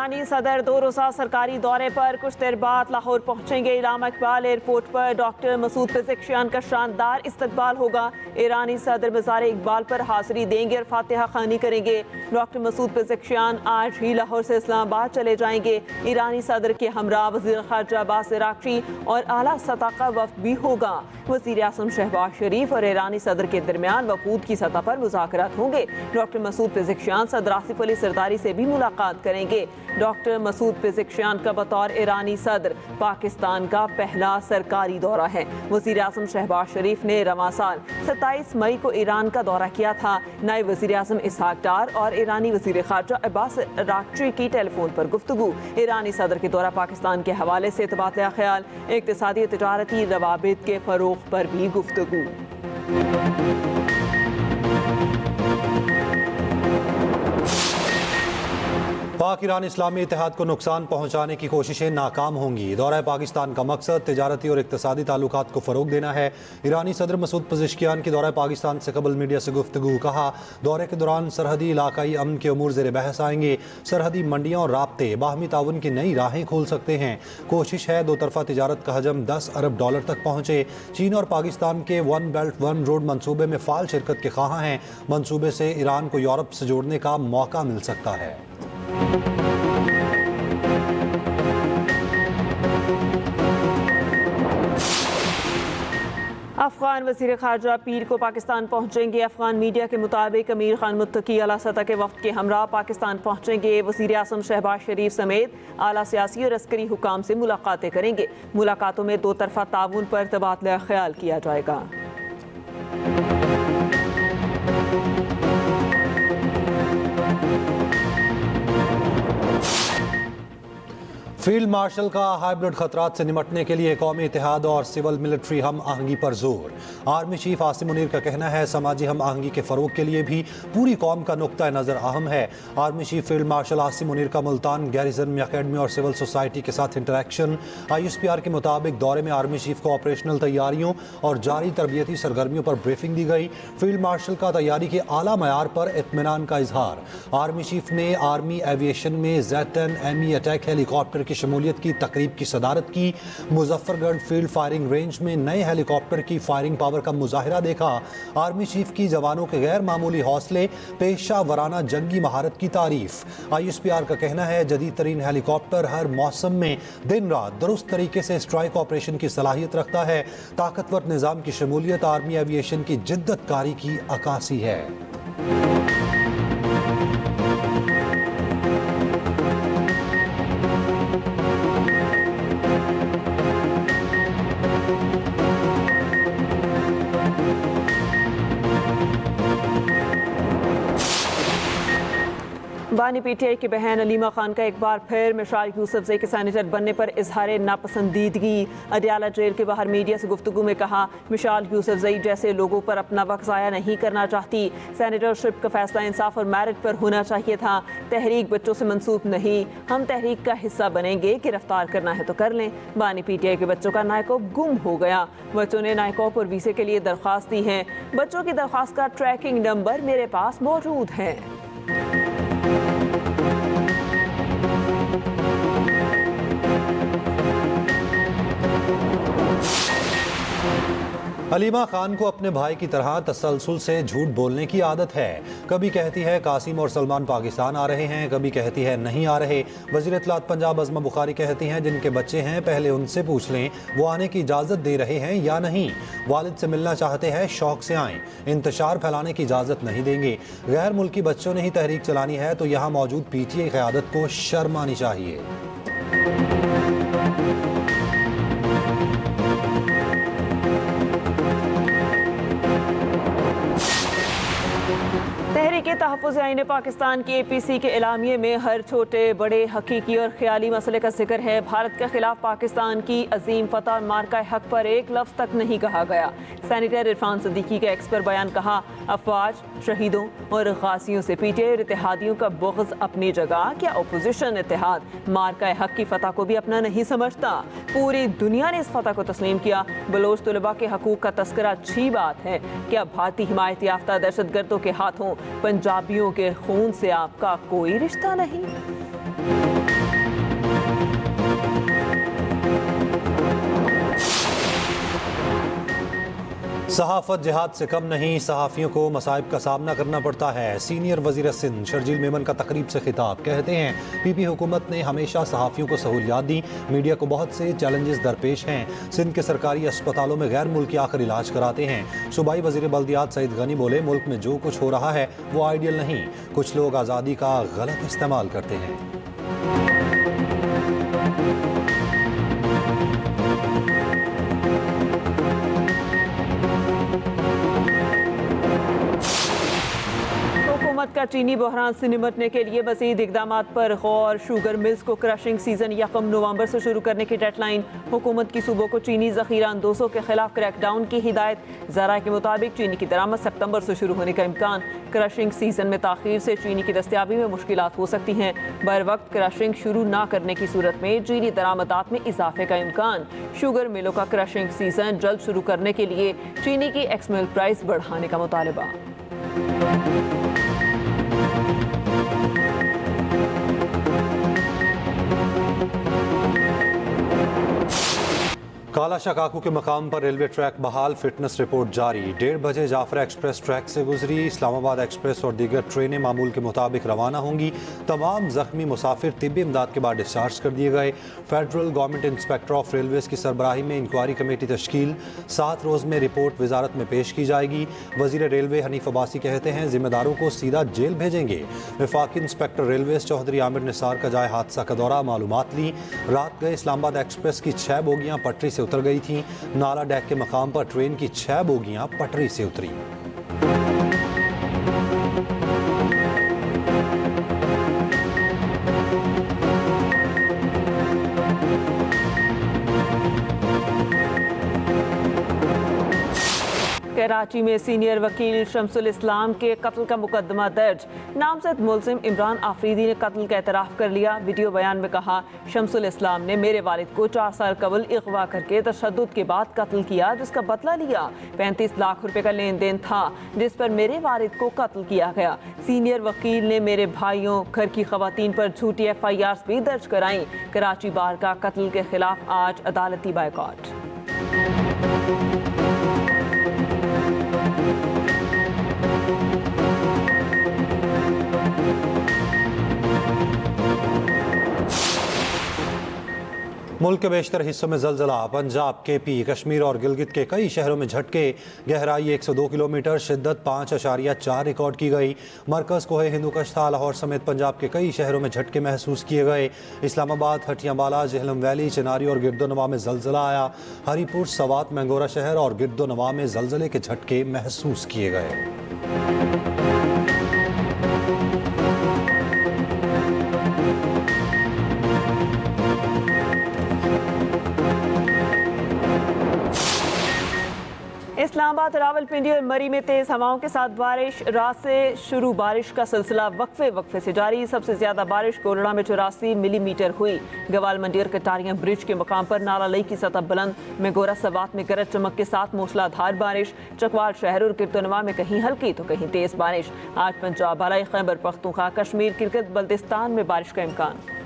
ईरानी सदर 2 रोज़ा सरकारी दौरे पर कुछ देर बाद लाहौर पहुंचेंगे। इलामा इकबाल एयरपोर्ट पर डॉक्टर मसूद पेज़ेश्कियान का शानदार इस्तकबाल होगा। ईरानी सदर मज़ार इकबाल पर हाज़िरी देंगे और फातिहा खानी करेंगे। डॉक्टर मसूद पेज़ेश्कियान आज ही लाहौर से इस्लामाबाद चले जाएंगे। ईरानी सदर के हमरा वज़ीर ख़ारजा अब्बास अराग़ची और आला सतह का वफ़द भी होगा। वज़ीर आज़म शहबाज शरीफ और ईरानी सदर के दरमियान वफ़ूद की सतह पर मुज़ाकरात होंगे। डॉक्टर मसूद पेज़ेश्कियान सदर आसिफ अली ज़रदारी से भी मुलाकात करेंगे। डॉक्टर मसूद पेज़ेश्कियान का बतौर ईरानी सदर पाकिस्तान का पहला सरकारी दौरा है। वज़ीर आज़म शहबाज शरीफ ने रवां साल 27 मई को ईरान का दौरा किया था। नायब वज़ीर आज़म इसहाक डार और ईरानी वज़ीर ख़ारजा अब्बास अराग़ची की टेलीफोन पर गुफ्तगू। ईरानी सदर के दौरा पाकिस्तान के हवाले से तबादला ख्याल, इक़्तिसादी तजारती रवाबित के फ़रोग़ पर भी गुफ्तगू। पाक ईरान इस्लामी इत्तेहाद को नुकसान पहुंचाने की कोशिशें नाकाम होंगी। दौरा पाकिस्तान का मकसद तिजारती और इक़्तिसादी ताल्लुकात को फ़रोग़ देना है। ईरानी सदर मसूद पेज़ेश्कियान की दौरा पाकिस्तान से कबल मीडिया से गुफ्तगू। कहा, दौरे के दौरान सरहदी इलाकाई अमन के अमूर ज़ेर बहस आएंगे। सरहदी मंडियाँ और राब्ते बाहमी ताउन की नई राहें खोल सकते हैं। कोशिश है दो तरफ़ा तिजारत का हजम $10 अरब तक पहुँचे। चीन और पाकिस्तान के वन बेल्ट वन रोड मनसूबे में फ़ाल शिरकत के ख़्वाह हैं। मनसूबे से ईरान को यूरोप से जोड़ने का मौका मिल सकता है। अफगान वज़ीर ख़ारजा पीर को पाकिस्तान पहुंचेंगे। अफगान मीडिया के मुताबिक अमीर खान मुत्तकी आला सतह के वफ़द के हमरा पाकिस्तान पहुंचेंगे। वज़ीर आज़म शहबाज शरीफ समेत आला सियासी और अस्करी हुकाम से मुलाकातें करेंगे। मुलाकातों में दो तरफ़ा ताउन पर तबादला ख्याल किया जाएगा। फील्ड मार्शल का हाइब्रिड खतरात से निमटने के लिए कौमी इत्तेहाद और सिविल मिलिट्री हम आहंगी पर जोर। आर्मी चीफ आसिम मुनीर का कहना है, समाजी हम आहंगी के फ़रोग़ के लिए भी पूरी कौम का नुक्ता नज़र अहम है। Army chief field marshal Asim Munir का मुल्तान गैरिजन अकेडमी और सिविल सोसाइटी के साथ इंटरेक्शन। ISPR के मुताबिक दौरे में आर्मी चीफ को ऑपरेशनल तैयारियों और जारी तरबियती सरगर्मियों पर ब्रीफिंग दी गई। फील्ड मार्शल का तैयारी के आला मयार पर इत्मीनान का इजहार। आर्मी चीफ ने आर्मी एविएशन में Z-10 ME अटैक हेलीकॉप्टर की शमूलियत की तकरीब की सदारत की। मुजफ्फरगढ़ फील्ड फायरिंग रेंज में नए हेलीकॉप्टर की फायरिंग पावर का मुजाहिरा देखा। आर्मी चीफ की जवानों के गैर मामूली हौसले, पेशा वराना जंगी महारत की तारीफ। ISPR का कहना है, जदीद तरीन हेलीकॉप्टर हर मौसम में दिन रात दुरुस्त तरीके से स्ट्राइक ऑपरेशन की सलाहियत रखता है। ताकतवर निज़ाम की शमूलियत आर्मी एविएशन की जिद्दत कारी की अक्कासी है। बानी PTI की बहन अलीमा खान का एक बार फिर मिसाल यूसुफजई के सैनेटर बनने पर इजहार नापसंदीदगी। अडयाला जेल के बाहर मीडिया से गुफ्तगू में कहा, मिसाल यूसुफजई जैसे लोगों पर अपना वक्त ज़ाया नहीं करना चाहती। सैनेटरशिप का फैसला इंसाफ और मेरिट पर होना चाहिए था। तहरीक बच्चों से मंसूब नहीं, हम तहरीक का हिस्सा बनेंगे। गिरफ्तार करना है तो कर लें। बानी PTI के बच्चों का नायकोब गुम हो गया। बच्चों ने नायकोब और वीज़े के लिए दरख्वास्त दी है। बच्चों की दरख्वास्त का ट्रैकिंग नंबर मेरे पास मौजूद है। अलीमा खान को अपने भाई की तरह तसलसल से झूठ बोलने की आदत है। कभी कहती है कासिम और सलमान पाकिस्तान आ रहे हैं, कभी कहती है नहीं आ रहे। वज़ीर इत्तलात पंजाब अज़मा बुखारी कहती हैं, जिनके बच्चे हैं पहले उनसे पूछ लें वो आने की इजाज़त दे रहे हैं या नहीं। वालिद से मिलना चाहते हैं, शौक से आएँ, इंतशार फैलाने की इजाज़त नहीं देंगे। गैर मुल्की बच्चों ने ही तहरीक चलानी है तो यहाँ मौजूद PTI क़यादत को शर्म आनी चाहिए। तहरीक तहफ़्फ़ुज़ आईन पाकिस्तान की APC के एलामिये में हर छोटे बड़े हकीकी और ख्याली मसले का जिक्र है। भारत के खिलाफ पाकिस्तान की अजीम फतह और मार्का हक पर एक लफ्ज़ तक नहीं कहा गया। सैनिटर इरफान सिद्दीकी का एक्स पर बयान कहा, अफवाज, शहीदों और गाजियों से PTI और इत्तेहादियों का बुग़्ज़ अपनी जगह, क्या अपोजिशन इत्तेहाद मार्का हक की फतह को भी अपना नहीं समझता? पूरी दुनिया ने इस फतह को तस्लीम किया। बलोच तलबा के हकूक़ का तस्करा अच्छी बात है, क्या भारतीय हिमायत याफ्ता दहशतगर्दों के हाथों पंजाबियों के खून से आपका कोई रिश्ता नहीं? صحافت جہاد سے کم نہیں، صحافیوں کو مصائب کا سامنا کرنا پڑتا ہے۔ سینئر وزیر سندھ شرجیل میمن کا تقریب سے خطاب، کہتے ہیں پی پی حکومت نے ہمیشہ صحافیوں کو سہولیات دی، میڈیا کو بہت سے چیلنجز درپیش ہیں۔ سندھ کے سرکاری اسپتالوں میں غیر ملکی آخر علاج کراتے ہیں۔ صوبائی وزیر بلدیات سعید غنی بولے ملک میں جو کچھ ہو رہا ہے وہ آئیڈیل نہیں، کچھ لوگ آزادی کا غلط استعمال کرتے ہیں۔ حکومت کا چینی بحران سے نمٹنے کے لیے مزید اقدامات پر غور، شوگر ملز کو کرشنگ سیزن 1 نومبر سے شروع کرنے کی ڈیڈ لائن، حکومت کی صوبوں کو چینی ذخیرہ اندوزوں کے خلاف کریک ڈاؤن کی ہدایت، ذرائع کے مطابق چینی کی درآمد ستمبر سے شروع ہونے کا امکان، کرشنگ سیزن میں تاخیر سے چینی کی دستیابی میں مشکلات ہو سکتی ہیں، بر وقت کرشنگ شروع نہ کرنے کی صورت میں چینی درآمدات میں اضافے کا امکان، شوگر ملوں کا کرشنگ سیزن جلد شروع کرنے کے لیے چینی کی ایکس مل پرائس بڑھانے کا مطالبہ۔ کالا شکاکو کے مقام پر ریلوے ٹریک بحال، فٹنس رپورٹ جاری، 1:30 بجے جعفرہ ایکسپریس ٹریک سے گزری، اسلام آباد ایکسپریس اور دیگر ٹرینیں معمول کے مطابق روانہ ہوں گی، تمام زخمی مسافر طبی امداد کے بعد ڈسچارج کر دیے گئے۔ Federal government inspector of railways کی سربراہی میں انکوائری کمیٹی تشکیل، 7 روز میں رپورٹ وزارت میں پیش کی جائے گی۔ وزیر ریلوے حنیف عباسی کہتے ہیں ذمہ داروں کو سیدھا جیل بھیجیں گے۔ وفاقی انسپیکٹر ریلویز چودھری عامر نثار کا جائے حادثہ کا دورہ، معلومات لی، رات گئے اسلام آباد ایکسپریس کی 6 بوگیاں پٹری سے اتر گئی تھیں، نالا ڈیک کے مقام پر ٹرین کی 6 بوگیاں پٹری سے اتری۔ کراچی میں سینئر وکیل شمس الاسلام کے قتل کا مقدمہ درج، نامزد ملزم عمران آفریدی نے قتل کا اعتراف کر لیا۔ ویڈیو بیان میں کہا شمس الاسلام نے میرے والد کو 4 سال قبل اغوا کر کے تشدد کے بعد قتل کیا، جس کا بدلہ لیا۔ 35 لاکھ روپے کا لین دین تھا جس پر میرے والد کو قتل کیا گیا۔ سینئر وکیل نے میرے بھائیوں، گھر کی خواتین پر جھوٹی FIRs بھی درج کرائیں۔ کراچی بار کا قتل کے خلاف آج عدالتی بائیکاٹ۔ ملک کے بیشتر حصوں میں زلزلہ، پنجاب، KP، کشمیر اور گلگت کے کئی شہروں میں جھٹکے، گہرائی 102 کلومیٹر، شدت 5.4 ریکارڈ کی گئی۔ مرکز کوہ ہندوکش تھا، لاہور سمیت پنجاب کے کئی شہروں میں جھٹکے محسوس کیے گئے۔ اسلام آباد، ہٹیاں بالا، جہلم ویلی، چناری اور گرد و نواح میں زلزلہ آیا۔ ہری پور، سوات، مینگورہ شہر اور گرد و نواح میں زلزلے کے جھٹکے محسوس کیے گئے۔ اسلام آباد، راولپنڈی اور مری میں تیز ہواؤں کے ساتھ بارش، رات سے شروع بارش کا سلسلہ وقفے سے جاری۔ سب سے زیادہ بارش کولڑا میں 84 ملی میٹر ہوئی۔ گوال منڈی اور کٹاریاں برج کے مقام پر نالا لئی کی سطح بلند، مینگورہ سوات میں گرج چمک کے ساتھ موسلا دھار بارش، چکوال شہر اور گرد و نواح میں کہیں ہلکی تو کہیں تیز بارش۔ آج پنجاب، بالائی خیبر پختونخوا، کشمیر، گلگت بلتستان میں بارش کا امکان۔